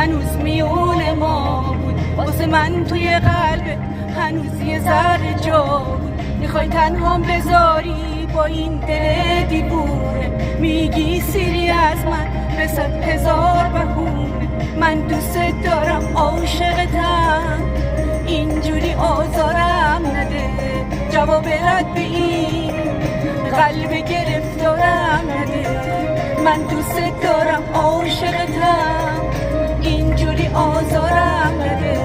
هنوز میون ما بود، واسه من توی قلب هنوز یه ذره جا بود. میخوای تنهام بذاری با این دل دیوونه، میگی سیری از من به 100,000 بهونه. من دوست دارم عاشقتم، اینجوری آزارم نده. جواب رد به این قلب گرفتارم نده. من دوست دارم عاشقتم، اینجوری آزارم نده.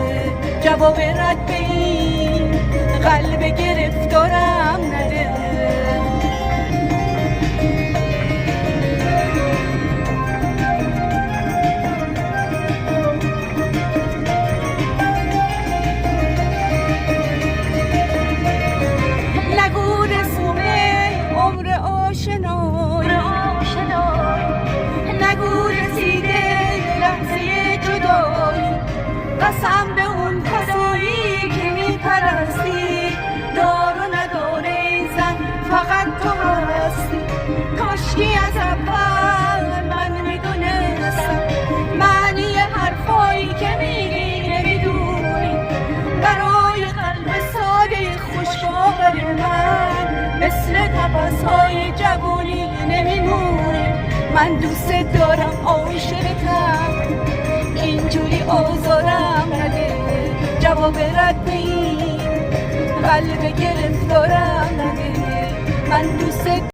جواب رد به این قلب گرفتارم نده. نگو رسونه عمر آشنایی، نگو رسیده لحظه جدایی. قسم به اون کسایی که میپرستی، دار و نداره این زن فقط تو هستی. کاشکی از اول من میدونستم معنی حرفایی که میگی نمیدونی. برای قلب ساده خوشباور من مثل تپس‌های جوونی نمیمونی. من دوست دارم عاشقتم، اینجوری آزارم نده. جواب رد به این قلب گرفتارم نده. من دوست